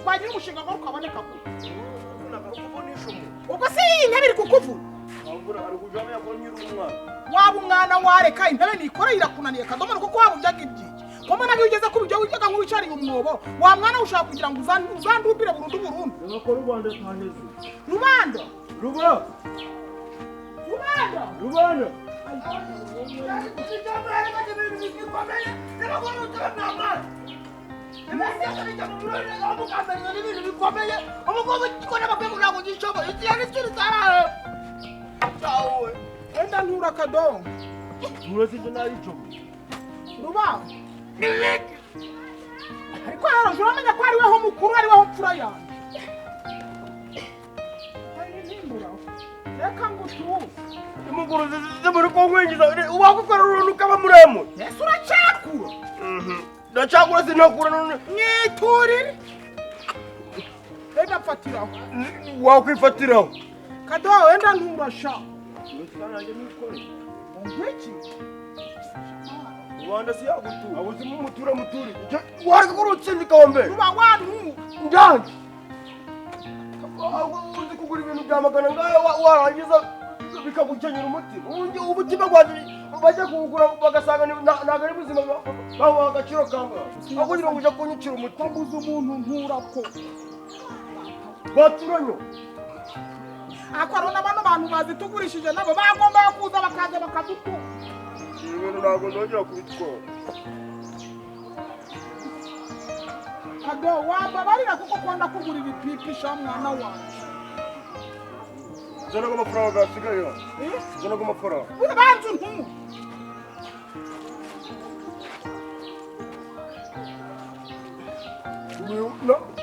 wagira umushinga ngo ukaboneka ko ubwo se iyi ntebe iri kukuvuna waba umwana wareka intebe nikore irakunaniye kadomo kuko waba uryaga ibyiki komo nabyo ugeze ku bijyo witega nk'uwicariye umwobo wa mwana ushaka kugira ngo uzandubire burundu Nako Rubanda twaheze. Rubanda enda ntura kadongo Murasije nari cyo. Rubanda ariko rero uramenya ko ari weho mukuru ari weho mfura yanjye reka ngutu Imuguru zimuri ko ngwengiza ubakukora runtu kaba muremo. Yesu uracakura Ndacakura sinakura none. nyiturire enda mfatiraho Wakwifatiraho. kado enda nturasha Ndikanaje mikore. ngwiki Rubanda si yagutu. Abuzimu muturi. Wari kurutsindika wambe. ruba wantu Ndangi. Uzi kugura ibintu byamagana ngayo warangiza bikagukenyera umuti. Ubutima bwaje baje kugura bagasanga ntago ari buzima baho agaciro kanga. Akugira ngo uje kunyicira umuti. mbuze umuntu nturako Baturanyo. akwarona bano bantu bazitugurishije nabo bagomba kuza bakaza bakadutu Ibintu ntago nongera kubitwara. kado wambabarira kuko kwanda kugura ibipipisha mwana wanje Zana amafaranga gasigaye. Zana amafaranga. bantu ntu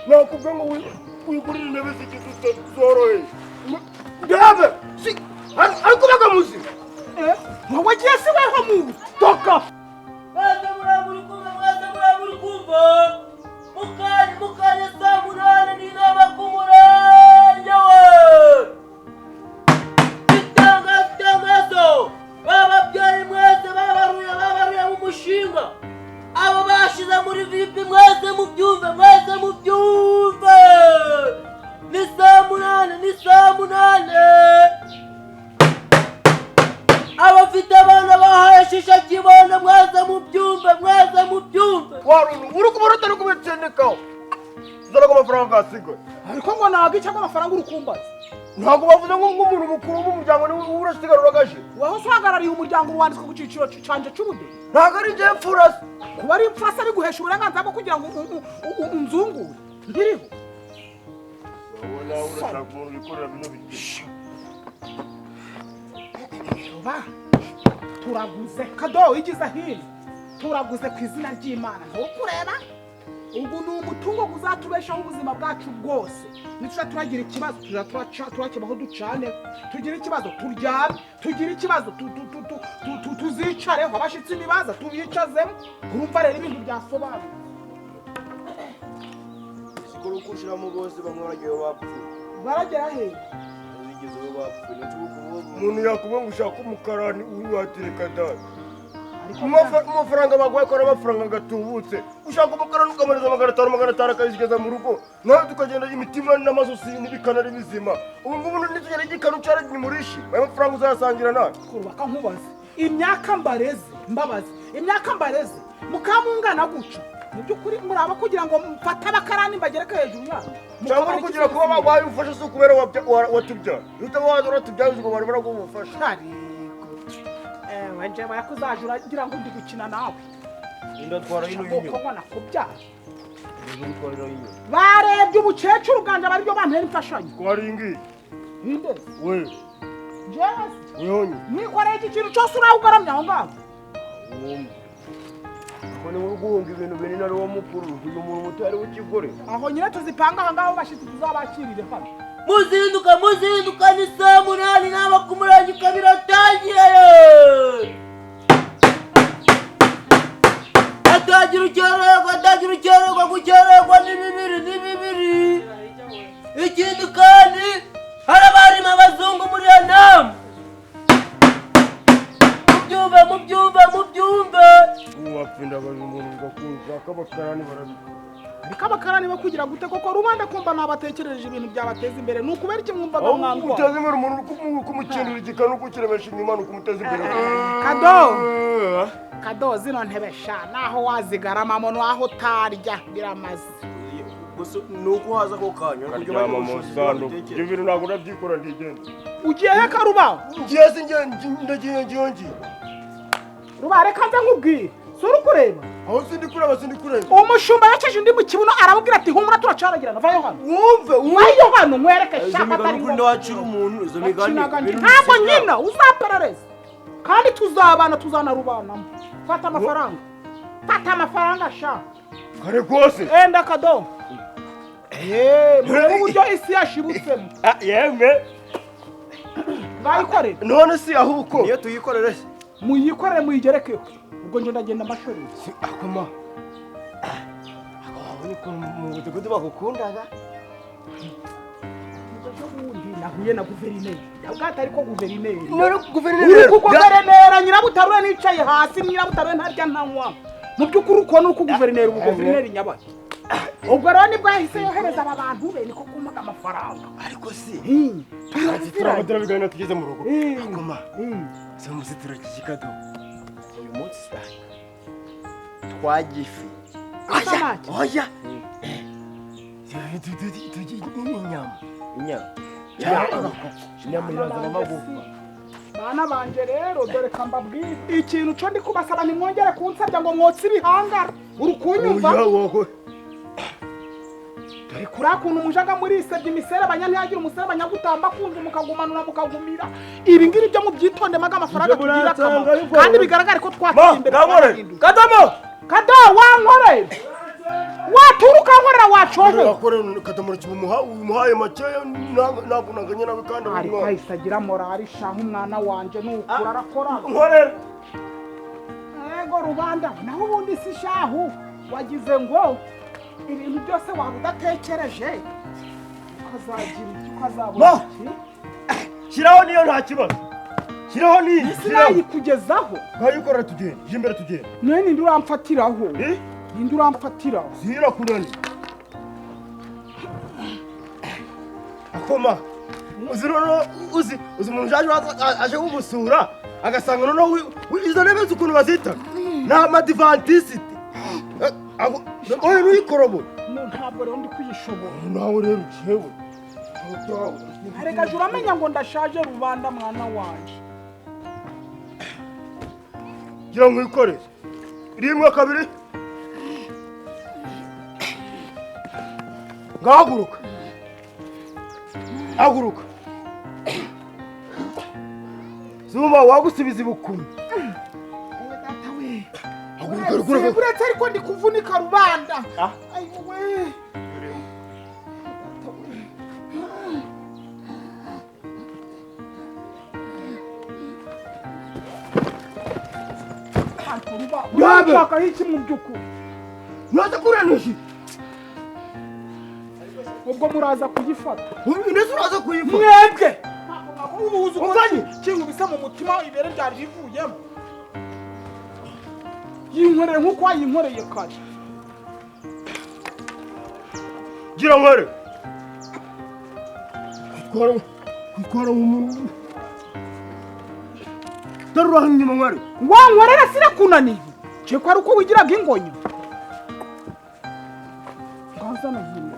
Nakubwira ngo wigurire intebe z'igiti zoroye. Ndebe si ariko bagamuzi. wowe giye si weho mu Toka. Mwese muri kumva mukanye saa munani n'inama ku murenge we itangazo bababyeyi mwese babaruye mu mushinga abo bashize muri vipi mwese mubyumve ni saa munani abafite abana baheshisha kibona mwese mubyumve Warunu uri kubarota no kubitsendekaho. Zana amafaranga gasigaye. ariko ngo naga icyo amafaranga urukumbaza Ntago bavuze ngo umuntu mukuru w'umuryango ni urasigarura uragaje. weho uhagarariye umuryango wanditswe ku cyiciro canje cy'ubude Ntago ari je mfurasi. kuba ari imfurasi ari guhesha uburenganzira bwo kugira ngo unzungure ndiriho Wala urashaka umuntu wikorera bino bigisha. ba turaguze kado igize hino turaguze ku izina ry'Imana ntukureba ubu ni umutungo uzatubeshaho ubuzima bwacu bwose nitura turagira ikibazo turakibaho ducane tugira ikibazo turyame tugira ikibazo tuzicareho abashitsi ibibaza tubicazemo urumva rero ibintu byasobanuye Sikoro kushiramo bose bamwe baragiye bapfuye. baragera he Zigezeho bapfuye. Umuntu yakubonga ushaka umukarani uwatireka dada. Amafaranga bagwaye ko amafaranga gatubutse. Ushaka umukarani ukamareza 500 akazigeza mu rugo. Nawe tukagenda imitima n'amasosi n'ibikanari bizima. Ubu ngubu nitugera igikanu cyara nyimurishi. Ayo mafaranga uzasangira nawe. kurubaka nkubaze imyaka mbareze mukamungana guca mu byukuri muraba kugira ngo mfate abakarani mbagereka hejuru yabo cyangwa no kugira kuba bagwaye ufasha so kubera watubyara utaba wazora tubyaje ngo bari baragufasha ariko wanje bayakuzajura ngira ngo ndi gukina nawe indatwara hino yinyo kuko nakubyara indatwara hino barebye umukecuru ganje bari byo bantera imfashanyo kwaringi inde we jewe uyonye nikoreye iki kintu cyose urawugaramya aho ngaho Kone urugunga ibintu binini ari wo mukuru uyu muntu mutari w'ikigore aho nyine tuzipanga aho ngaho bashitse tuzabakirire hano muzinduka ni saa munani n'aba ku murenge biratangiye atagira ukererwa gukererwa ni bibiri ikindi kandi hari abarimo abazungu muri iyo nama mubyumve uwapfinda bari umuntu ngakunza akabakarani barabikora ariko abakarani bo kugira gute koko rubanda kumva nabatekereje ibintu byabateza imbere nukubera iki mwumvaga mwangwa uteze imbere umuntu kumukindura igikanu kukirebesha inyuma nukumuteza imbere kado zino ntebe sha naho wazigaramamo naho utarya biramaze gusa nuko haza ko kanya karyama mu sanduku ibyo bintu ntabwo nabyikora ndigenda ugiye he karuba ugiye se ndagiye ruba reka nze nkubwire sura ukureba aho sindi kureba umushumba yaceje undi mu kibuno aramubwira ati humura turacaragirana vayo hano wumve hano mwereke shaka atari ngo wacira umuntu izo migani ntabwo nyina uzaperereza kandi tuzanarubanamo fata amafaranga sha kare rwose enda kado murebe uburyo isi yashibutsemo yemwe ngayikorere none si ahuko niyo tuyikorere muyikorere muyigerekeho ubwo nje ndagenda amashuri akoma akabonye ko mu mudugudu bagukundaga nahuye na guverineri ndabwata ariko guverineri guverineri nyirabutarure nicaye hasi nyirabutarure ntarya ntanywa mu by'ukuri ukona uko guverineri ubu guverineri nyabaye ubwo rero nibwo yahise yohereza aba bantu be niko kumuga amafaranga ariko si turazitira biganira tugeze mu rugo akoma se muzitira kikado uyu munsi twagifi oya inyama irazana amagufa bana banje rero dore kambabwire ikintu cyo ndi kubasaba ntimwongere kunsabya ngo mwotse ibihangara uri kunyumva dore kuriya kuntu mujaga murisebye imiserebanya ntiyagira umuserebanya gutamba kunze mukagumanura mukagumira ibi ngibi byo mubyitondemaga amafaranga tugira akamaro kandi bigaragare ko twateye imbere kado wankorera waturuka nkorera wacoje kadomora umuhaye makeya ntabwo naganye nawe kandi ariko ahise agira morali shaho umwana wanje nukura arakora nkorera ego rubanda naho ubundi si shahu wagize ngo ibintu byose waba udatekereje ukazagira iki ukazabona iki shyiraho niyo nta kibazo shyiraho niyo sinayikugezaho nkayikora tugenda ije imbere tugenda none ninde uramfatiraho ninde uramfatiraho zira kunani akoma uzi umuntu aje kumusura agasanga noneho izo ntebe z'ukuntu bazita ni amadivantisite oya nuyikorobo ntabwo rero ndi kuyishobora nawe rero ucewe areka jya uramenya ngo ndashaje rubanda mwana wanje gira ngo uyikore rimwe kabiri ngahaguruka haguruka zuma wagusubiza ibukumi uretse ariko ndi kuvunika rubanda ayiwe urashakaho iki mu by'ukuri muraza kuranisha ubwo muraza kuyifata ndetse uraza kuyifata mwebwe ubuhuzi ukozanye kinkubise mu mutima ibere ryari rivuyemo yinkoreye nk'uko wayinkoreye kare gira nkore kwitwara umuntu darura hanyuma nkore wankorera sirakunaniye cye ko ari uko wigiraga ingonyo ngazana nkino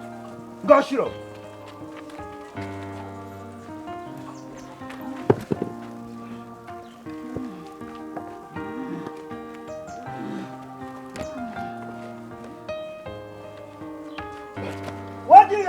ngashira wagiye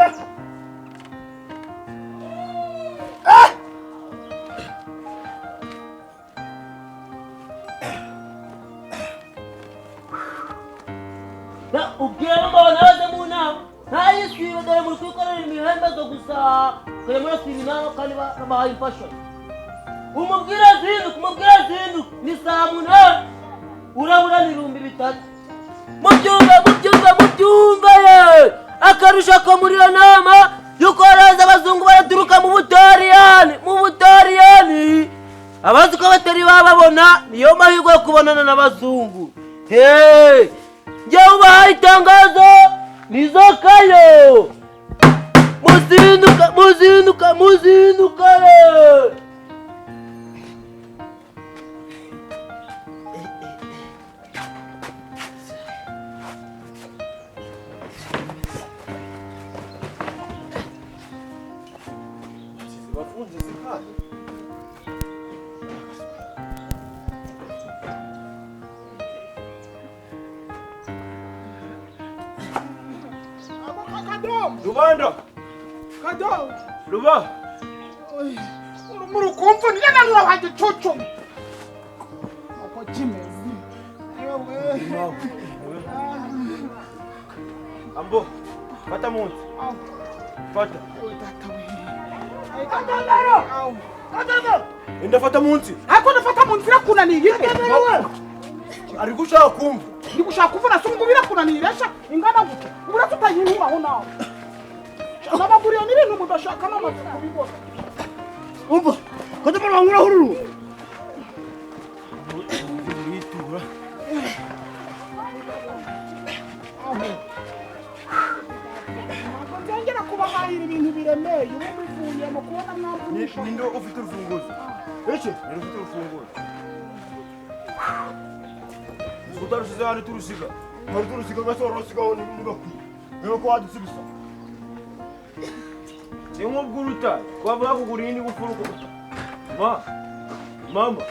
ubwira ngo naze mu nama ntayisibe dore muri kwikorera imihembezo gusa kare murasiba inama kandi babahaye imfashanyo umubwira zinduka ni saa munani urabura n'ibihumbi 3 mubyumva ye akarusha ko muri iyo nama yuko haraza abazungu baraturuka mu butaliyani abazi ko batari bababona niyo mahirwe yo kubonana n'abazungu njyewe ubahaye itangazo Nizokayo. Muzinduka. bafunze zikari Rubanda Ruba murukumva nyananura wanje coco ako kimezi Ambo fata munsi fata Enda fata munsi ako nafata munsi rakunaniye ari gushaka kumva ndi gushaka kuvuna sungu birakunaniresha ingana gute ubura tutayintura aho nawe nabaguriye n'ibintu mudashaka n'amatsiko bibona Umva, kata para wangura hururu. Uritura nzongera kubahahira ibintu biremeye ubu bivuye mu kubona mwamvunisha Nindo ufite urufunguzo Ece Nindo ufite urufunguzo Utarusize hano turusiga Hari turusiga gasoro rusigaho n'ingakwiye Rero ko wadusibisa Singo bwuruta kwavuga kugura indi gufuruko Mama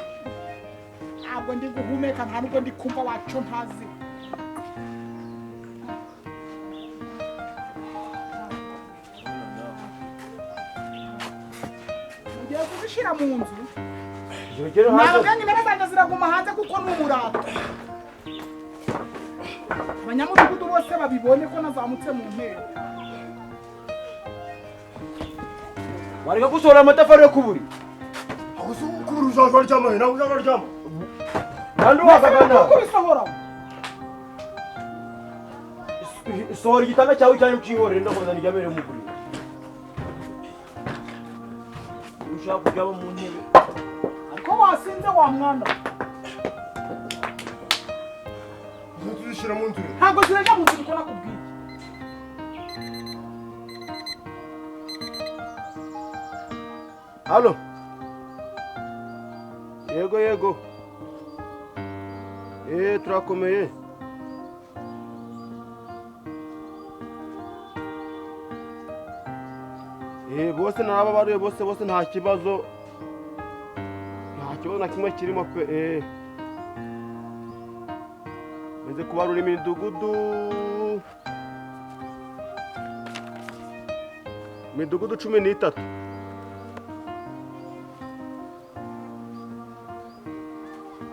ntabwo ndi guhumeka nta nubwo ndi kumva wacu ntazi ugiye kubishyira mu nzu ntabwo nyine zanjye ziraguma hanze kuko ni umurato abanyamudugudu bose babibone ko nazamutse mu ntera Wareka gusohora amatafari yo kuburi Ako se ukubura ushaka ryama nawe ushaka ryama Nandi wakagana kubisohora Sohora igitanda cyawe cyane ucihore ndakoza nijyamere muguri Ushaka kujyaba mu ntebe ariko wasinze wa mwana Tuzishira mu nzu ntabwo zirajya mu nzu niko nakubwiye Halo Yego turakomeye bose narababaruye bose nta kibazo na kimwe kirimo pe Meze kubarura imidugudu 13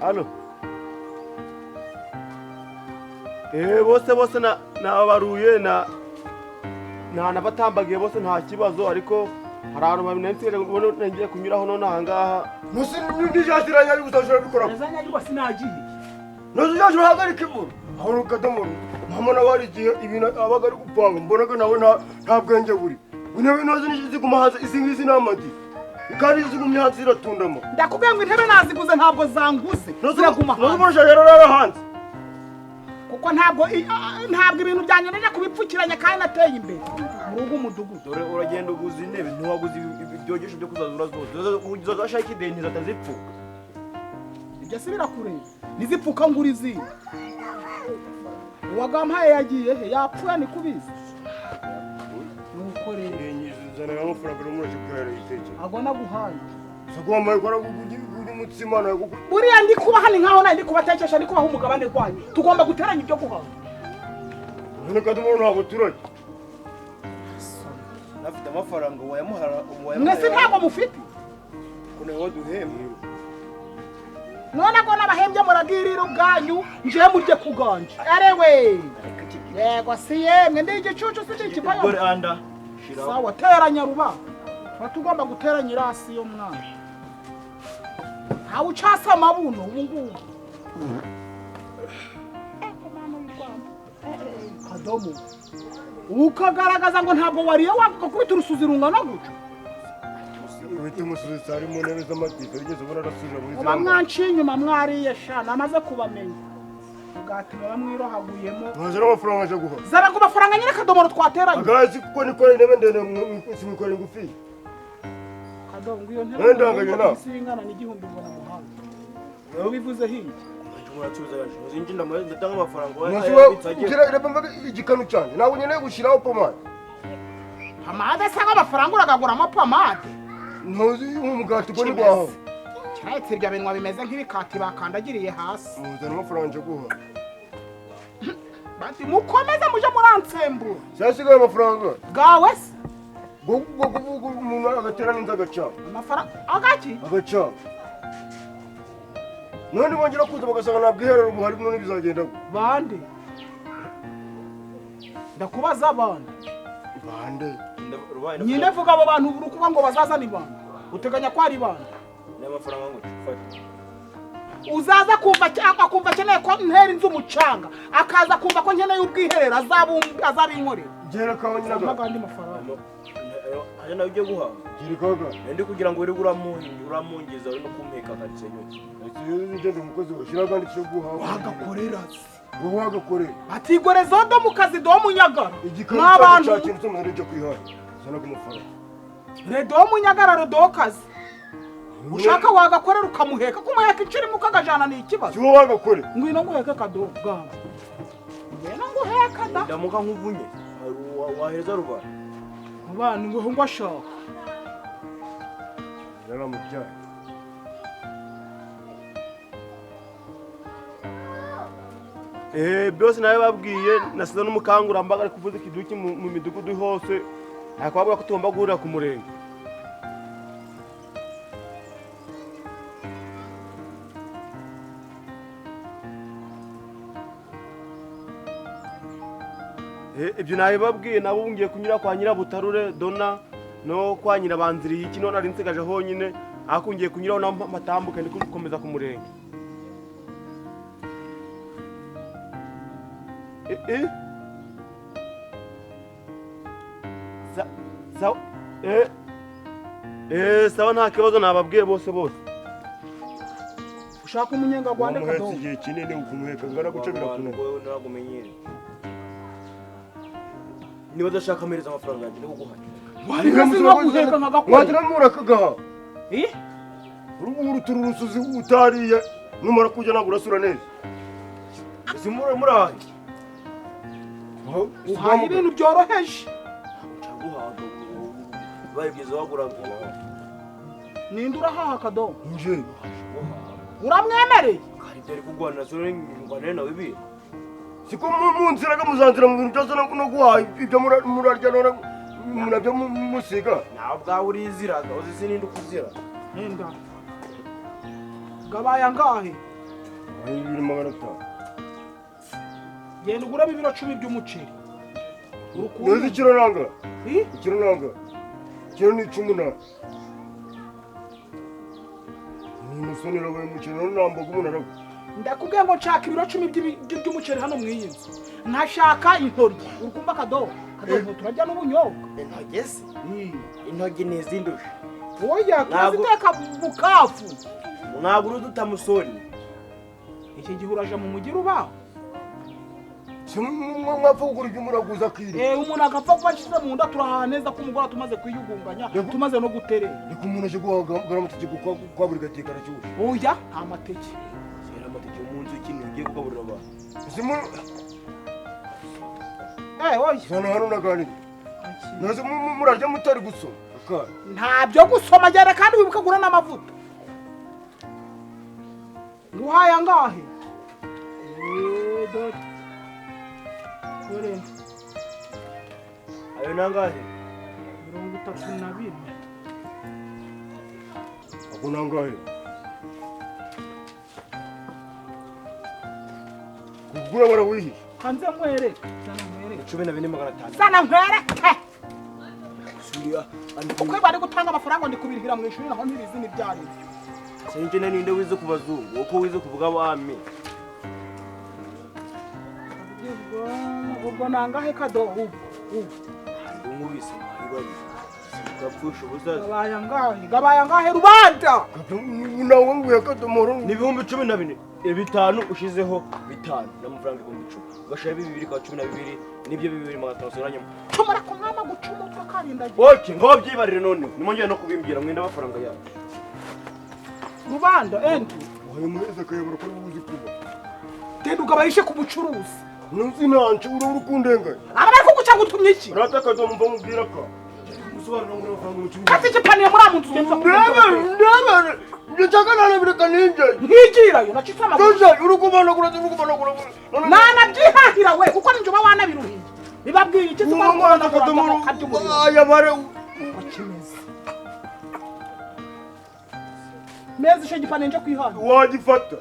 Halo bose nababaruye nabatambagiye bose nta kibazo ariko hari abantu babinense ngiye kunyuraho none ahangaha musi ndijaziranya ari gutashora bikora nazanya ariko sinagiye Nazo hagarika imburu aho kadamuru mama nabari gihe ibintu abaga ari gupanga mbonaga nawe nta bwenge buri intebe nazo niziguma haza izingizi namadi kandi zigumye hanze iratundamo ndakubwiye ngo intebe naziguze ntabwo zanguze ziraguma nazo murashaka hanze kuko ntabwo ibintu byanyereje kubipfukiranya kandi nateye imbere mu rugo umudugudu dore uragenda uguza intebe ntiwaguze ibyogesho byo kuzazura zose uzashaka ideni zatazipfuka ibyo si birakureba nizipfuka ngura izindi uwagampaye yagiye he yapfuye ni kubizi nuko rero zana amafaranga n'umurashye kuhera iteke agona guhaye sakuba maye kora kuri mutsima na gugu buriya ndi kuba hani nkaho nandi kubatekesha ndi kubaho umugabane kwanyu tugomba guteranya ibyo guhaha none kadumuru ntabwo turanye nafite amafaranga wayamuhara mwese ntabwo mufite kone waduhemye none ko nabahembye muragirira ubwanyu nje murye kuganje arewe yego si yemwe ndi igicucu si ikipayo dore anda sawa teranya ruba batugomba guteranya irasi yo mwana hawe ucasa amabuno ubu ngubu kadomo ukagaragaza ngo ntabwo wariye wakakubita urusuzi rungana gutyo Wite umusuzi sari mu ntebe z'amatike rigeze ubona arasubira muri uba mwanciye inyuma mwariye sha namaze kubamenya Ugati mwamwirohaguyemo. Mwazana amafaranga aje guha. Zara ngo amafaranga nyine kadomoro twateranye. Agazi kuko nikore intebe ndende simikore ngufi. Kadomo iyo ntebe. Wenda nganye na. Isingana n'igihumbi mbona muhanga. Wowe bivuze hingi. Muracuruza yaje. Uzinji ndatanga amafaranga Ngira irabamba igikanu cyane. Nawe nyene gushiraho pomade. Pomade sanga amafaranga uragaguramo pomade. Ntuzi umugati ko ni gwaho. Cyahetse ibyo bintu bimeze nk'ibikati bakandagiriye hasi. Muzana amafaranga aje guha. Bati mukomeze muje muransembura. Sasigaye amafaranga. Gawe se. Umuntu agaterana inzaga cyane. Amafaranga agaki? Agaca. None bongera kuza bagasanga nabwo iherero buhari none bizagenda. Bande. Ndakubaza abana. Bande. Nyine vuga abo bantu buri kuba ngo bazazana ibana. Uteganya ko ari bana. n'amafaranga ngo fata. Uzaza kumva cyangwa kumva cyane ko ntera inzu umucanga. Akaza kumva ko nkeneye ubwiherero azabinkorera. Gera kawe nyina. Magandi mafaranga. Aje nawe ujye guha. Gera kaga. Ndi kugira ngo uri uramungeza uri no kumpeka karice nyose. Ngende umukozi washira kandi cyo guha. Wagakorera. Ngo wagakorera. Atigore zodo mu kazi do munyagara. N'abantu cyakira cyo mwere cyo kwihara. Sana kumufara. Redo munyagara do kazi. Ushaka wagakorera ukamuheka kumuheka iciri mukagajana ni ikibazo. Cyo wagakore. Ngwino nguheka kadobo bwanga. Ngwino nguheka da. Ndamuka nkuvunye. Waheza ruba. Abantu ngo ngwashaka. Yara mujya. Byose nawe babwiye nasize n'umukangura mbaga ari kuvuza ikiduki mu midugudu hose. Akababwa ko tugomba guhurira ku murenge. Ibyo nawe babwiye nabo ngiye kunyura kwa NYIRABUTARURE Dona no kwa Nyirabanziriye iki none ari nsigaje honyine akungiye kunyuraho n'amatambuka ndi gukomeza ku murenge. Sawa nta kibazo nababwiye bose. Ushaka umunyenga gwande kadobo. Umuhetse igihe kinini ukumuheka ngara guca birakunana. Wowe naragumenyere. Niba udashaka amereza amafaranga yanjye no guha. Wari nzi no guheka nkagakora. Watiramura kagaha. Uruturusuzi utariye numara kujya nagura sura neza. Simura murahi. Uhaye ibintu byoroheje. Guha. Bayibyiza wagura. Ninde urahaha kadobo? Nje. Uramwemereye? Kari byari kugwana sura ngwane nawe bi. Siko mu nzira gamuzanzira mu bintu byose no guha ibyo murarya none murabyo musiga. Nabwa uriziraga uzi sinindi kuzira. Nenda. Gabaya ngahe? Ari 2,500. Genda ugura ibiro 10 by'umuceri. Urukundo ikiro nanga. Ikiro nanga. Ikiro ni 18. Musoni robo umuceri n'ambo gumunara. Ndakubwiye ngo nshaka ibiro 10 by'umuceri hano mwiyinzu. Ntashaka intoryi. Urukumva kadobo. Kadobo turajya n'ubunyobwa. Intogese? Intogi nezindusha. Oya, turaziteka bukafu. Mwaguru dutamusoni. Iki gihe uraje mu mujyi rubaho. Mwapfa kugura ibyo muraguza kiri. Umuntu agapfa kwashize mu nda turaha neza ko umugora tumaze kwiyugunganya, tumaze no guterera. Ni kumuntu aje guhagara amategeko kwa buri gateka aracyuje. Oya, nta mateke. Sera amategeko umunsi ikintu ugiye kugaburira abantu. Simu. Oya. Sana hano naganira. Naze murarya mutari gusoma. Akara. Ntabyo gusoma cyane kandi wibuka gura n'amavuta. Nguhaye angahe? Dot. Kore. Ayo nangahe? 32. Ako nangahe? Kugura barawihi. Kanze mwereka. Sana mwereka. 12,500. Sana mwereka. Suriya. Ukwe bari gutanga amafaranga ndi kubirihira mu ishuri naho ntibizi n'ibyari. Sinje ninde wize kubazungu uko wize kuvuga abami. Ubwo nangahe kadobo? Umubise ibari. Gapfusha ubusaza. Gabaye angahe rubanda? nawe nguye akadomoro Ni 14 bitanu ushizeho bitanu n'amafaranga 10 ugashira 2 kwa 12 nibyo 2 soranya. Tumara ko mwama gucuma twakarinda. Okay, ngo byibarire none. Nimongeye no kubimbwira mwenda amafaranga yawe. Rubanda endi. wayo mweze kayobora ko ubuzi kuba Tendo gabayishe ku bucuruzi. nunzi nanje uri kundenga Abari ko guca gutumye iki? rataka dombo mubwira ka musobanura ngo amafaranga mu cyumba Kati cyapaniye muri amuntu ugenza. ndebe ndachakana bireka ninje Nkigirayo nacitse amaguru. Doja urukubana kura Nana byihahira we kuko ninjye bana biruhiye. Bibabwiye iki Uwo mwana akadomoro aya bare Kimeze. Mezi ishe gipane nje kwihana. wagifata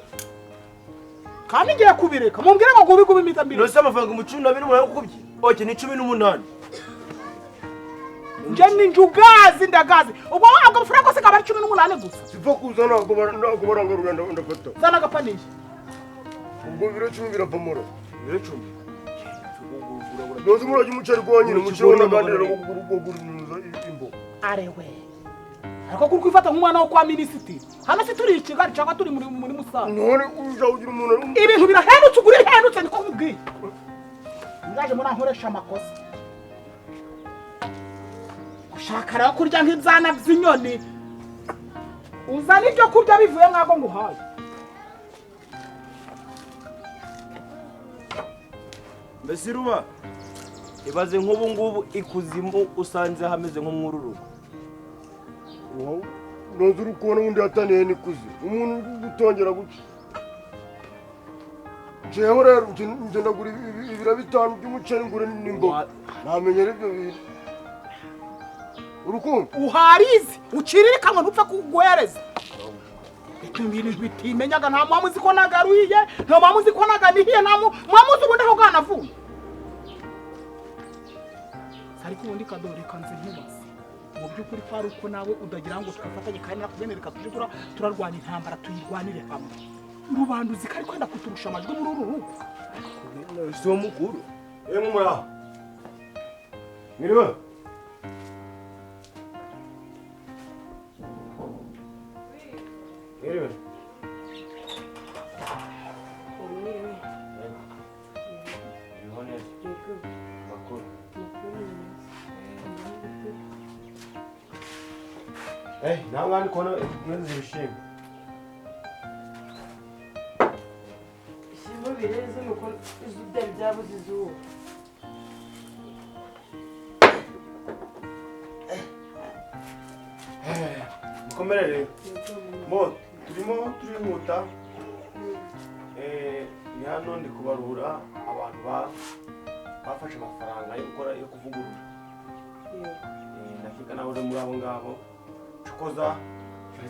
Kandi ngiye kubireka. Mumbwire ngo gubi mitambiro. Nose amafaranga mu 12 mwana kukubye. Okay, ni 18. Nje ninjugazi ndagazi. Ubwo wabwo amafaranga se kabari 18 gusa. sifa kuzana ntabwo barangarura ndafata Zana gapanisha. ubwo biro 10 birapamura Biro 10. dozi murajya umuceri gwanyine umuceri w'anaganira gukugura imbo Arewe. Ariko kuri kwifata nk'umwana wo kwa minisitiri. Hano se turi Kigali cyangwa turi muri Musanze. none uja ugira umuntu Ibintu birahendutse uguri hendutse niko nkubwiye. Ngaje muri ankoresha amakosa. Ushaka rero kurya nk'ibyana by'inyoni. Uzana ibyo kurya bivuye nk'ago nguhaye. Mbese ruba ibaze nk'ubu ngubu ikuzimu usanze hameze nko mwururu. nozi uri kubona undi yataniye nikuze umuntu gutongera guca jewe rero nje ndagura ibira 5 by'umuceri ngure n'imboga namenyera ibyo bintu urukundo Uharize uciririkanywe ntupfa kugwereza. Ibintu bitimenyaga nta mwamuzi ko nagaruye nta mwamuzi ko naganihiye nta mwamuzi ubundi aho ganavuye. Ariko ubundi kadore kanze nkubaze. Mu by'ukuri kwari uko nawe udagira ngo tugafatanye kandi nakubenereka tujye turarwana intambara tuyirwanire hamwe. Rubanduzi kari kwenda kuturusha amajwi muri uru rugo. So mukuru. Mumura. Miriwe. Miriwe. Hey, nangani kona mwenzi bishimye. Ishimwe bireze nuko izuba byabuze izuba. Mukomerere. Mo turimo turihuta. Ni hano ndi kubarura abantu bafashe amafaranga yo gukora yo kuvugurura. Ndafika nawe muri abo ngabo. Koza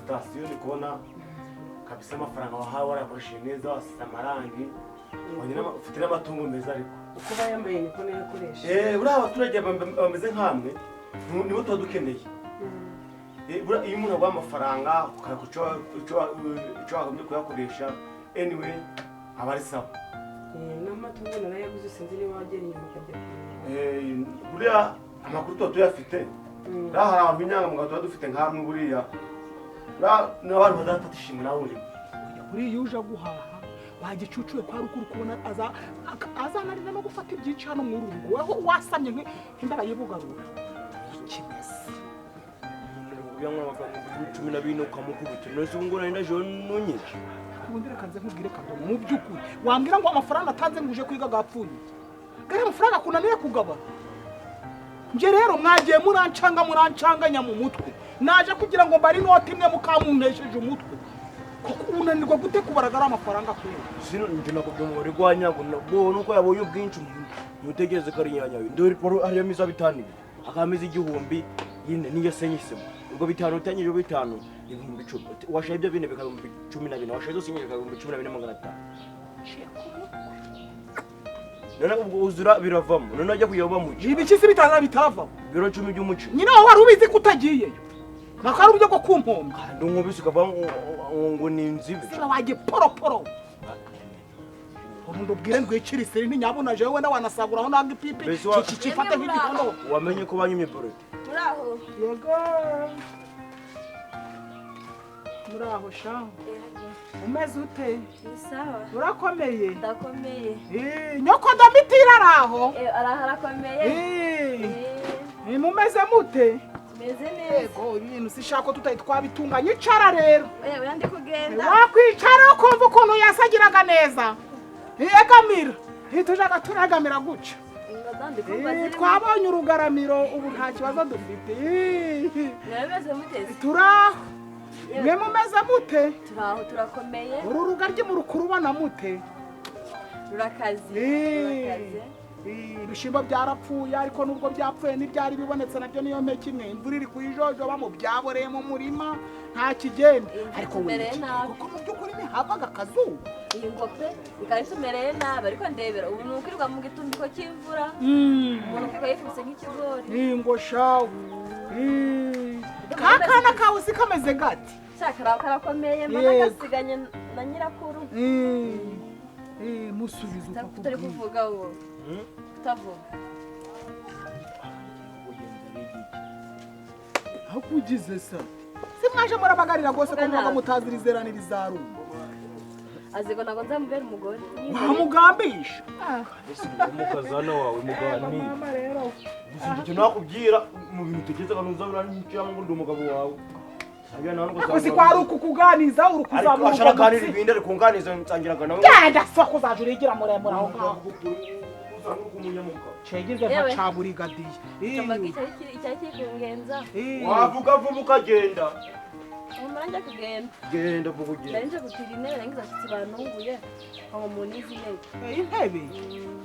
station ni kubona kabisa amafaranga wahawe warakoresheje neza wasize amarangi wanyina ufite n'amatungo meza ariko uko bayambaye niko nayakoresha buriya abaturage bameze nk'amwe nibo tuba dukeneye buriya iyo umuntu aguha amafaranga icyo wagomye kuyakoresha anyway aba ari sawa n'amatungo narayaguze sinzi niba wagera inyuma ukajya buriya amakuru tuba tuyafite hari abantu b'inyangamugayo tuba dufite nk'amwe buriya n'abantu bazafata ishimwe nawe urimo buriya uje guhaha bagicucuye kwa rukuru kubona azanarira no gufata ibyinshi hano mu rugo weho wasamye nk'indara yibugarura ikimese uyanywa amafaranga 12 ukamukubita nose ngo nari jo nonyeke ubundi reka nze nkubwire kadomo mu by'ukuri wambwira ngo amafaranga atanze nguje kwiga gapfunye gare amafaranga kunaniye kugabana nje rero mwagiye murancanganya mu mutwe naje kugira ngo bari noti imwe mukamuntesheje umutwe kuko unanirwa gute kubaragara amafaranga kwe sino nje nakubyo rigwanya ngo nuko yaboye ubwinshi mutegereze kari nyanya ndori poro ari yamiza bitani akamiza igihumbi yine niyo senyisemo ubwo bitanu utanyije bitanu ibihumbi 10 washaye ibyo bine bikabumbi 12 washaye zose nyine bikabumbi 12,500 nana ubwo uzura biravamo none ajya kuyoba mu ibi kisi bitazana bitaravamo biro 10 by'umuco nyine aho wari ubizi kutagiyeyo nakari ubyo ko kumpomba ndumubise ukava ngo ni inzibe sira waje poroporo umuntu ubwire ndwikirisire ntinyabona jewe wenda wanasaguraho nanga ipipi kifata nk'igikondo wamenye ko banyumye poroti turaho Yego. Muraho sha. Umeze ute? Sawa. Urakomeye? Ndakomeye. Nyoko ndamitira araho. Arakomeye. Mumeze mute? Meze neza. Yego, ibintu sishaka tutari twabitunganya icara rero. Oya ndi kugenda. Wakwicara ukumva ukuntu yasagiraga neza. Yegamira. Ntitujaga turagamira guca. Twabonye urugaramiro ubu nta kibazo dufite. Mwemeze muteze. Turaho. Mwe mumeze mute? Turaho turakomeye. Uru rugaryi mu rukurubana mute? Rurakaze. Ibishimbo byarapfuye ariko nubwo byapfuye n'ibyari bibonetse nabyo niyo mpeke imwe imvura iri kuyijojoba mu byaboreye mu murima nta kigenda ariko kuko mu by'ukuri ntihavaga akazuba iyi ngope ikaba itumereye nabi ariko ndebera ubu nukirirwa mu gitumbiko cy'imvura umuntu ukirirwa yifutse nk'ikigori ngo shawu kakana kawe si kameze gati shaka karakomeye mbona gasiganye na nyirakuru musubiza uko tutari kuvuga wowe utavuga aho kugize sa si mwaje murabagarira rwose ko mwaga mutazirizeranira izarumba aziko nago nzamubera umugore wamugambisha umukazana wawe mugani icyo nakubwira mu bintu utekereza ko ntuzabura n'icyamu ngo ndi umugabo wawe Kusi kwa ruku kuganiza uri kuzamuka ashara kanira ibindi ari kunganiza nsangiraga nawe genda so kuzaje urigira muremura aho ngaho Chegize nka caburigadiye icyari kungenza wavuga vuba ukagenda umuranja kugenda genda vuba ugenda ndarinje gutira intebe nangiza ati banunguye aho muntu izi intebe intebe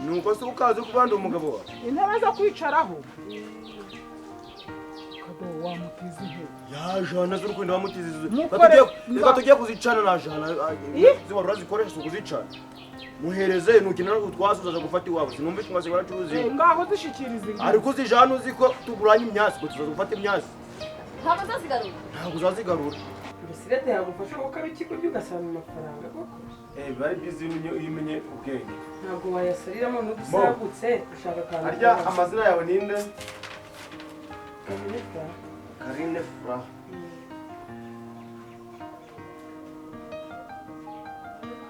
nuko se ukaze kubanda umugabo wawe intebe zo kwicaraho wa mutizi intebe yajana zuri kwenda wamutizi reka tugiye kuzicana najana zibarura zikoresha kuzicana muhereze nukina utwasuzaza gufata iwabo sinumva icyo ngase baracuruzi ngaho zishikiriza ariko zijana uziko tuguranye imyasi ko tuzaza gufata imyasi ntabwo uzazigarura Bisigate yagufasha kuko ari ikigo byugasanga amafaranga koko bari bizi umenye ubwenge ntabwo wayasariramo n'udusagutse ushaka akantu arya amazina yawe ninde Kamineka Karine Fra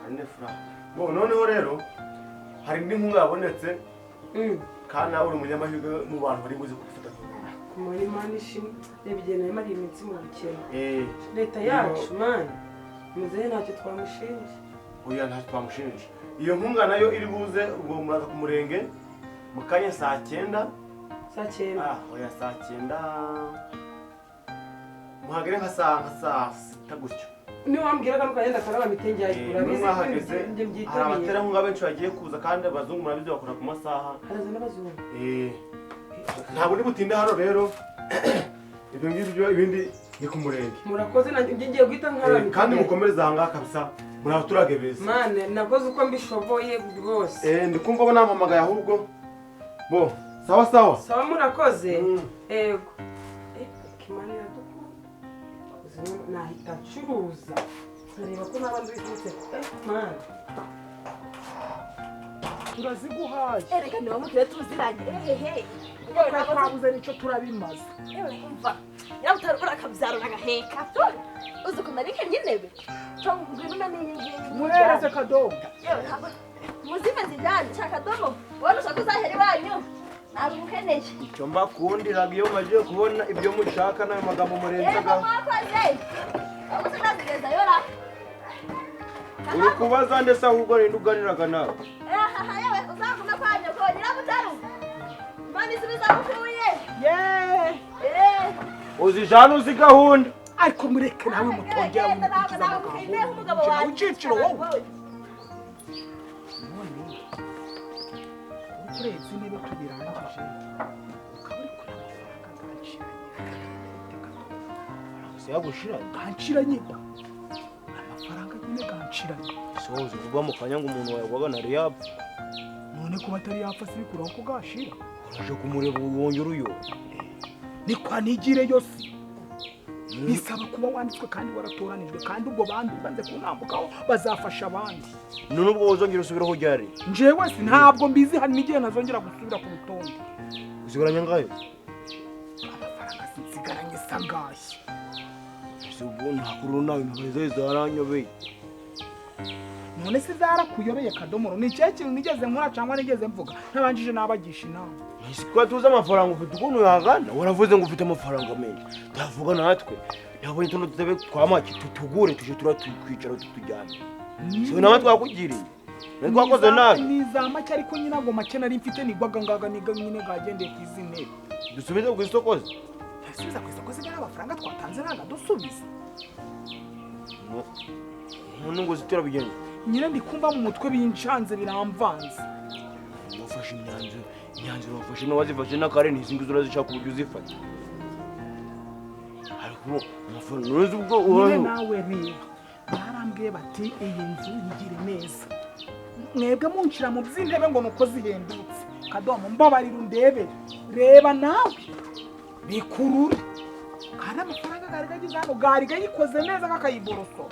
Karine Fra bo noneho rero hari indi nkunga yabonetse kandi nawe uri umunyamahirwe mu bantu bari buze kugufata kumara imana ishimwe reba igihe nawe imariye iminsi mu bukene leta yacu mani muzehe ntacyo twamushinja oya ntacyo twamushinja iyo nkunga nayo iri buze ubwo muraza ku murenge mu kanya saa 9 saa 9 oya saa 9 muhagere nka saa 6 gutyo niwambwira ko kagenda karaba mitenge yayigura bizahageze hari abaterankunga benshi bagiye kuza kandi abazungu murabizi bakora ku masaha haraza n'abazungu ntabwo ndi butinde hano rero ibyo ngibyo ibindi ni ku murenge murakoze nanjye ngiye guhita nkara kandi mukomereze aha ngaha kabisa muri abaturage beza mane nakoze uko mbishoboye rwose ndi kumva ko nampamagaye ahubwo bo sawa sawa sawa murakoze ego kimani nahita ncuruza nkareba ko n'abandi bifutse mani turaziguhaye reka niba mukire tuziranye twabuze nicyo turabimaze umva nyirabutarure akabyara n'agaheka uzi ukuntu ari kenyinebe ngwino n'iyi muhereze kadomo muzime zijyanye cya kadomo ubona ushaka uzahera iwanyu ntabwo ukeneye icyo mbakundiraga iyo maze kubona ibyo mushaka n'ayo magambo murenzaga mwakoze ahubwo se nazigezayo ra uri kubaza ndetse ahubwo ninde uganiraga nawe yewe uzagume kwa nyoko nyirabutaru imana isubiza mukuye uzijana uzi gahunda ariko mureke nawe mutongera wumukiza amagambo uciciro wowe urebye niba tubirangije ukaba uri kuri amafaranga ganshiranye amafaranga nyine ganshiranye soze kuba mu kanya ngo umuntu wayagwaga nari yapfa none kuba atari yapfa si bikuraho ko gashira uraje kumureba wongera uyo ni kwa nigire yose bisaba kuba wanditswe kandi waratoranijwe kandi ubwo bandi banze kunambukaho bazafasha abandi none ubwo wozongera usubiraho ryari njewe si ntabwo mbizi hari n'igihe nazongera gusubira ku rutonde usigaranye ngayo amafaranga ngashye ese ubu ntakuru nawe impuhwe zaranyobeye none se zarakuyobeye kadomoro ni ikihe kintu nigeze nkora cyangwa nigeze mvuga ntabanjije nabagisha inama ese ko tuzi amafaranga ufite ukuntu yangana waravuze ngo ufite amafaranga menshi ndavuga natwe yabonye tuno dutebe twamaki tutugure tuje turatwicara tutujyane so nawe twakugiriye twakoze nabi niza make ariko nyina ngo make nari mfite nigwaga ngaga niga nyine gagendeye ku izine dusubize ku isoko ze dusubiza ku isoko ze amafaranga twatanze nanga dusubiza none ngo zitera bigende nyine ndikumva mu mutwe binshanze biramvanze wafashe imyanzuro wafashe n'uwazifashe n'akare ntizingi urazishaka uburyo uzifata ariko amafaranga uruzi ubwo nyine nawe reba barambwiye bati iyi nzu yigire neza mwebwe munshira mu by'intebe ngo nuko zihendutse kadomo mbabarira undebere reba nawe bikurure kandi amafaranga gari gagize hano gari gayikoze neza kakayiboroso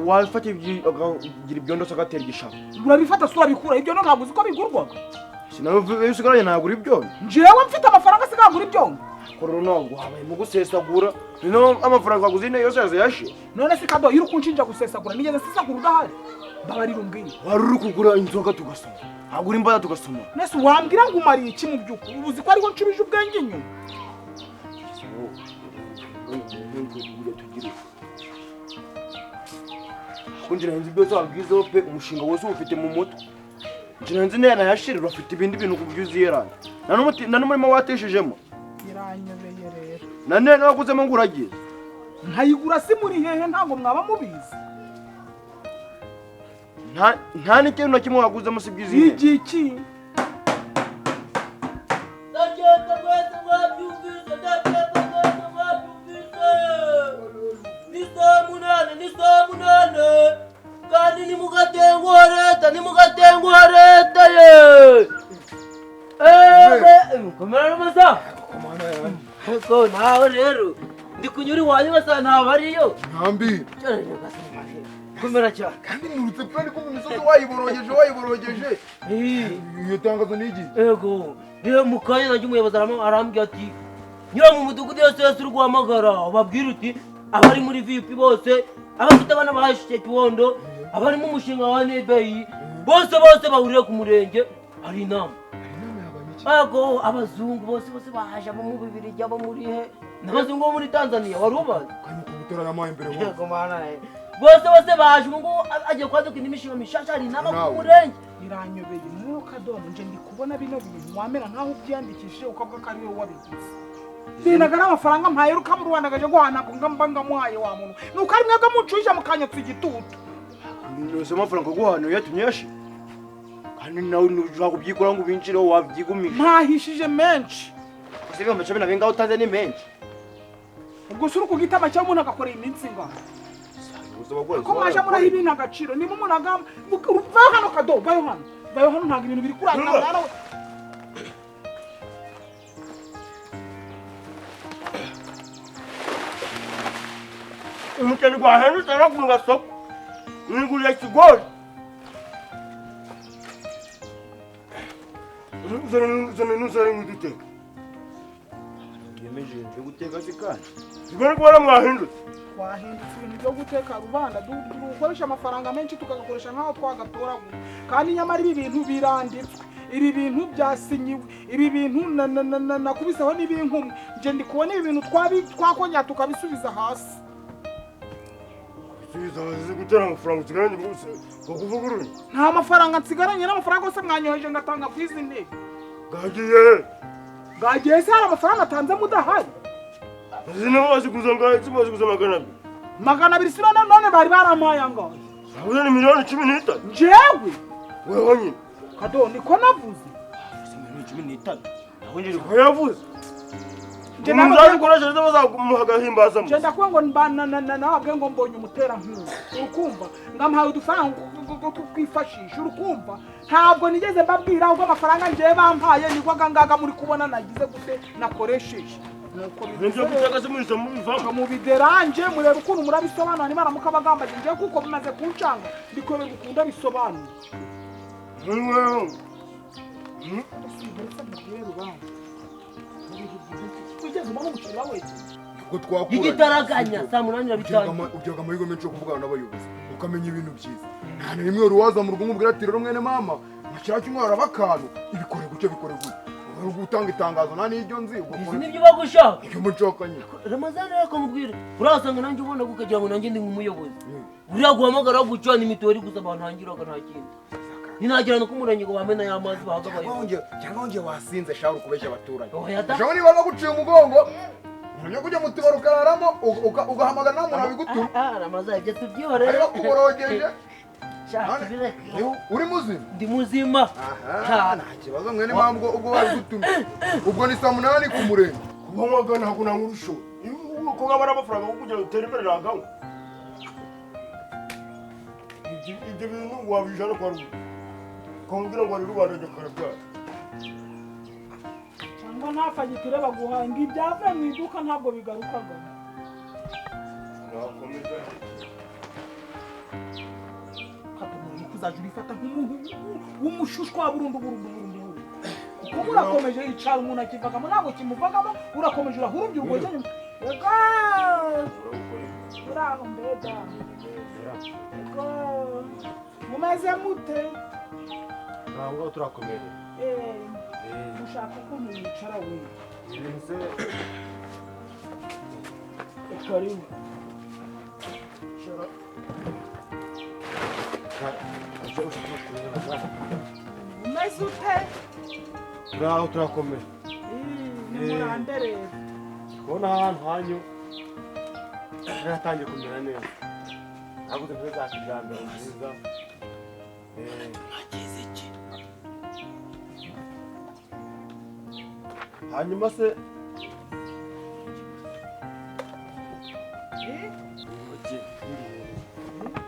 wafata gira ibyondo se agatera igishaka urabifata sura bikura ibyo ntabwo uzi ko bigurwaga sinawe usigaranye nagura ibyondo njyewe mfite amafaranga sigagura ibyondo kororo ntabwo habaye mu gusesagura niyo amafaranga waguze ine yose yazayashe none se kado iyo uri kunshinja gusesagura nigeze sisagura udahari mbabarira umbwiye wari uri kugura inzoga tugasoma agura imbada tugasoma nese wambwira ngo umariye iki mu by'ukuri ubuzi ko ariho nshubije ubwenge inyuma kunjira nzi byose wabwizeho pe umushinga wose ufite mu mutwe njira nzi nena yashirira ufite ibindi bintu kubyo uziyerana na n'umurimo wateshejemo iranyobeye rero na nene waguzemo ngo uragiye nkayigura si muri hehe ntabwo mwaba mubizi nta n'ikintu na kimwe waguzemo si byiza iki iki ndagenda mwese mwabyumvise ndagenda mwese mwabyumvise ni saa munane kandi nimugatenguha leta ye komera n'amasaha ariko nawe rero ndi kunyura iwanyu basa ntabwo ariyo ntambi komera cyane kandi murutse kandi ko mu misozi wayiborogeje iyo tangazo ni iki ego rero mu kanya nanjye umuyobozi arambwira ati nyura mu mudugudu yose uri guhamagara ubabwira uti abari muri VIP bose abafite abana bahashyikiye kibondo abari mu mushinga wa NBI bose bahurire ku murenge hari inama ego abazungu bose bahaje abo mu Bibirigi abo muri he n'abazungu bo muri Tanzania wari ubazi kandi ko guterana amaye imbere yego mana bose baje ngo agiye kwaduka indi mishinga mishasha hari inama ku murenge iranyobeye mu kadomo nje ndi kubona bino bintu wamera nkaho ubyandikishije ukavuga ko ari wowe wabiguze binagara amafaranga mpaye ruka mu Rwanda gaje guhana ko ngamba muhaye wa muntu nuko ari mwebwe mucuje mukanyatse igitutu yose amafaranga guhana yatumye yashi kandi nawe nushaka kubyikora ngo ubinjire wabyigumisha mpahishije menshi sibe amacabina benga utaze ni menshi ubwo suri kugitama cyo umuntu agakora iminsi ngaho ko mwaje muri ibintu agaciro ni mu munagam uva hano kado bayo hano ntago ibintu biri kuranga mwana we umukene kwa hano tara kunga soko nguriye kigori nuzane nguduteka yemeje cyo guteka sikana sigore kubona mwahindutse twahindutse ibintu byo guteka rubanda dukoresha amafaranga menshi tukagakoresha nk'aho twagatoragura kandi nyamara ibi bintu biranditswe ibi bintu byasinyiwe ibi bintu nakubiseho n'ibinkumwe nje ndi kubona ibi bintu twakongera tukabisubiza hasi bizaze gutera amafaranga usigaranye bose bakuvugurura nta mafaranga nsigaranye n'amafaranga yose mwanyoheje ngatanga ku izi ntebe gagiye se hari amafaranga atanze mudahari baziguza magana abiri si none bari barampaye angahe sabuze ni miliyoni 13 njyewe wewe nyine kado niko navuze miliyoni 13 nahonjeje ko yavuze umuzakoresha bazamuha agahimbaza mu Jenda kuwa ngo nababwe ngo mbonye umutera nk'uwo urukumva ngampaye udufaranga twifashisha urukumva ntabwo nigeze mbabwira ubwo amafaranga ngiye bampaye niko gangaga muri kubona nagize gute nakoresheje nuko nje gutagaze muri zo mubivanga mu bideranje mureba ukuntu murabisobanura nimara mukabagambaje ngiye kuko bimaze kuncanga ndiko gukunda bisobanura wigeze ubona umuceri wawete ubwo twakura igitaraganya saa munani na bitanu ugiraga amahirwe menshi yo kuvugana n'abayobozi ukamenya ibintu byiza nta na rimwe wari waza mu rugo umubwira ati rero mwene mama ntakira kimwe haraba akantu ibikore gutyo bikore gutyo uri gutanga itangazo nta n'ibyo nzi izi nibyo bagushaka ibyo mushaka nyine ramazani rero akamubwira urasanga nanjye ubona kukagira ngo nanjye ndi nk'umuyobozi buriya guhamagara gucana imitori gusa bantangiraga nta kindi ninagira no kumurenge ngo bamena y'amazi bahagabaye cyangwa wongeye wasinze shaho ukubeshya abaturage oya da shaho niba baguciye umugongo nyo kujya mu tubaro ukararamo ugahamagara nta muntu abigutuma ramazani ibyo tubyihore ariko kuborogeje shaka uri muzima ndi muzima nta kibazo mwene mpamvu ubwo babigutumye ubwo ni saa munani ku murenge kuba mwagana ntabwo nta nkuru ko ngaba ari amafaranga yo kugira ngo utere imbere nagawe ibyo bintu wabijana kwa rubanda kumbwira ngo ari rubanda njya karabyara cyangwa nta fagitire baguhaye ngo ibyavuye mu iduka ntabwo bigarukaga nakomeza katumuri kuzajya ubifata nk'umuntu w'umushushwa wa burundu kuko murakomeje yicara umuntu akivagamo ntabwo kimuvagamo urakomeje urahurumbye urwoge nyuma ego uraho mbega ego mumeze mute ntabwo turakomeye mushaka ko mwicara we ibintu se karibu umeze ute turaho turakomeye nimuranderera kubona ahantu hanyu haratangiye kumera neza naguze intebe za kijambere nziza hanyuma se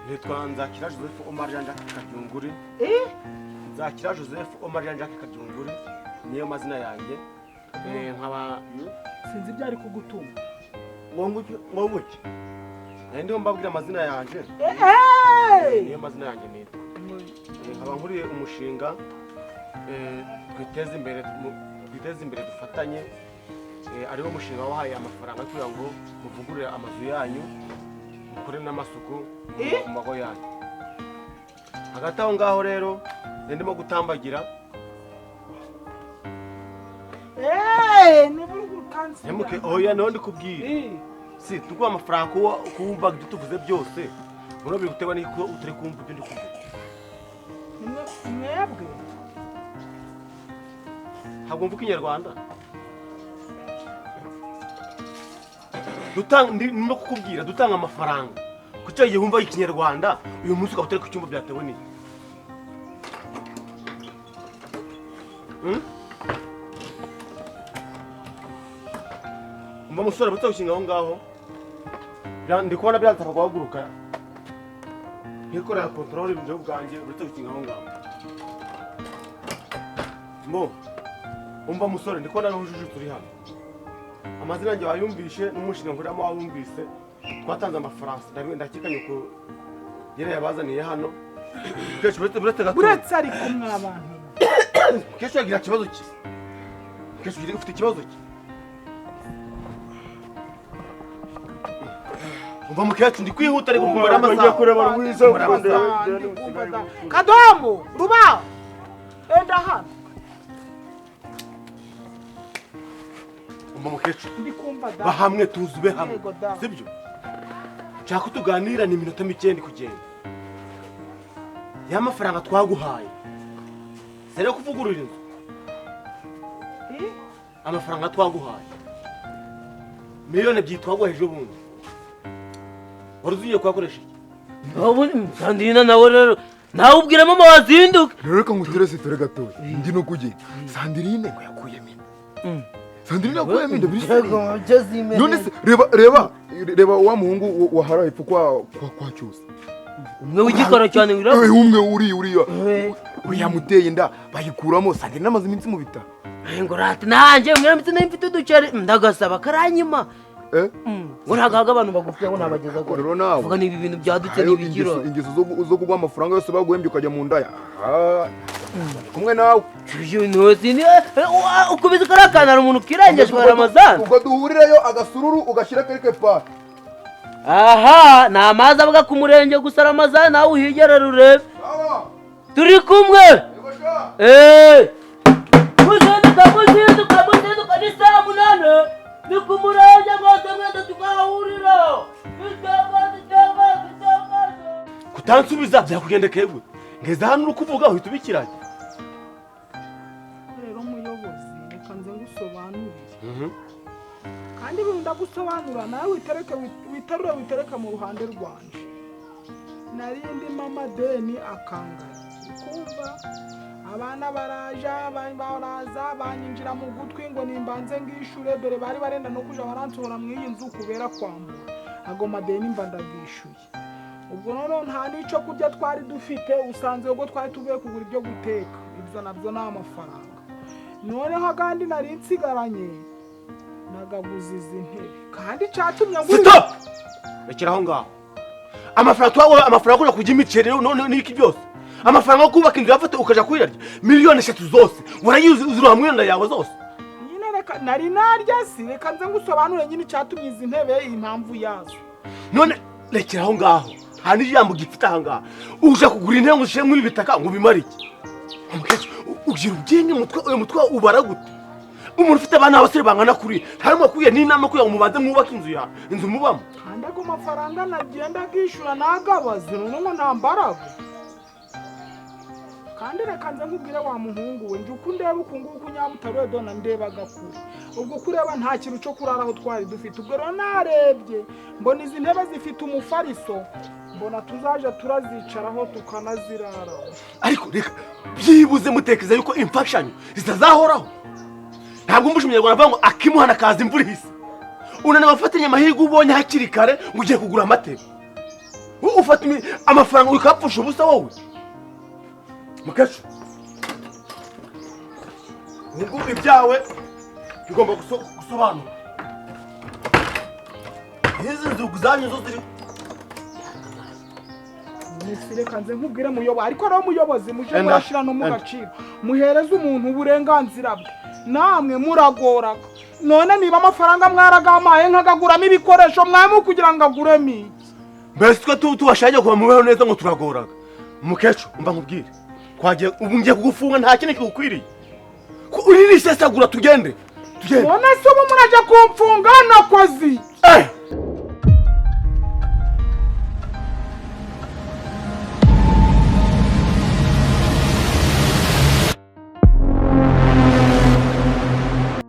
nitwa Nzakira Joseph Omar Jean Jacques Karyunguri Nzakira Joseph Omar Jean Jacques Karyunguri niyo mazina yanjye nkaba sinzi ibyo ari kugutuma ngomuki ndiho mbabwira amazina yanjye niyo mazina yanjye nitwa nkaba nkuriye umushinga twiteze imbere dufatanye ariwo umushinga wahaye amafaranga kugira ngo muvugurure amazu yanyu mukore n'amasuku mu mago yanyu hagati aho ngaho rero ndimo gutambagira nyamuke oya naho ndikubwira si tuguha amafaranga kuwumva ibyo tuvuze byose muri biri gutewe n'iko utari kumva ibyo ndi kuvuga mwebwe ntabwo mvuga ikinyarwanda no kukubwira dutanga amafaranga kuko igihe wumva ikinyarwanda uyu munsi ukaba utari ku cyumba byatewe n'iki umva musore butse gushinga aho ngaho ndi kubona byataka guhaguruka ntikorera kontorore mu gihugu bwanjye butse gushinga aho ngaho mbo umva musore ndi kubona n'ubujiji turi hano amazina yanjye wayumvishe n'umushinga nkuriramo wawumvise twatanze amafaranga ndakekanye ko yari yabazaniye hano uretse ari kumwe abantu kenshi yagira ikibazo ki kenshi ufite ikibazo ki umva mukecuru ndi kwihuta ari gukumbura amasaha kureba rwiza kadomo ruba enda hano umva mukecuru bahamwe tuzube hamwe sibyo nshaka ko tuganira ni iminota mike ndi kugenda ya mafaranga twaguhaye sere kuvugurura inzu amafaranga twaguhaye miliyoni ebyiri twaguhaye ejo bundi wari ugiye kuyakoresha iki sandrina nawe rero nawe ubwira mama wazinduka rero reka nguterese tore gatoya ndi no kugenda sandrine ngo yakuyemo inda sandrine yakuyemo inda biri none se reba wa muhungu wahara epfo kwa cyusa umwe w'igikara cyane wirabura umwe uriya yamuteye inda bayikuramo sandrine amaze iminsi mu bitaro ngo rati nanjye mwiramutse nayo mfite uduceri ndagasaba karanyima ngo ntabwo abantu bagufi ngo nabageza ko rero nawe vuga niba ibintu byadutse n'ibigiro ingeso zo kugwa amafaranga yose baguhembye ukajya mu ndaya kumwe nawe ukubiza ukarakanara umuntu ukirengeshwa Ramazani ubwo duhurireyo agasururu ugashyira quelque part. aha ni amazi avuga ku murenge gusa Ramazani nawe uhigerera urebe turi kumwe muzinduka ni saa munane ni ku murenge rwose mwese tukahahurira kutansubiza byakugendekeye gwe ngeze hano uri kuvuga uhita ubikiranye rero muyobozi reka nze ngusobanurire kandi ibintu ndagusobanura nawe witereka mu ruhande rwanje nari ndimo amadeni akangana ukumva abana baraza banyinjira mu gutwi ngo nimbanze ngishure dore bari barenda no kuja baransohora mw'iyi nzu kubera kwambura ago madeni mba ndabwishuye ubwo noneho nta n'ico kurya twari dufite usanze ubwo twari tuvuye kugura ibyo guteka ibyo nabyo ni amafaranga noneho kandi nari nsigaranye nagaguze izi ntebe kandi catumye stop rekera aho ngaho amafaranga kuja kurya imiceri n'iki byose amafaranga yo kubaka inzu yafate ukaja kuyirya miliyoni 3 zose urayuzi uzura mwenda yawe zose nyine reka nari narya si reka nze ngusobanure nyine catumye izi ntebe impamvu yazo none rekera aho ngaho hani ijambo gifite aha ngaha uja kugura intebe ngo ushire muri bitaka ngo bimare iki ugira ubwenge umutwe ubara gute umuntu ufite abana abasore bangana kuri harimo kuye n'inama kuya ngo mubanze mwubaka inzu mubamo kandi ago mafaranga nagenda gishura nagabaze ngo ntambaraga kandi reka nze nkubwire wa muhungu we nje uko ndeba ukunguku Nyabutaruhe dona ndebaga kure ubwo kureba nta kintu cyo kuraraho twari dufite ubwo rero narebye mbona izi ntebe zifite umufariso mbona tuzaje turazicaraho tukanazirara ariko reka byibuze mutekeza yuko infection zitazahoraho ntabwo mbushe umunyarwanda avuga ngo akimuhana kaza imvura ihise unana bafatanya amahirwe ubonye hakiri kare ngo ugiye kugura amatebe ufata amafaranga ukapfusha ubusa wowe mukecuru ubwo ibyawe bigomba gusobanura izi nzugu zanyu zo ziri reka nze nkubwire muyobozi ariko rero muyobozi muje murashira no mu gaciro muhereza umuntu uburenganzira bwe namwe muragoraga none niba amafaranga mwaragamaye nkagaguramo ibikoresho mwamwe kugira ngo aguremo iki mbese twe tubashanye kuba mubeho neza ngo turagoraga mukecuru umva nkubwire kwagiye ubu ngiye kugufunga nta kintu kigukwiriye uri nisesagura tugende none se ubu muraje kumfunga nakozi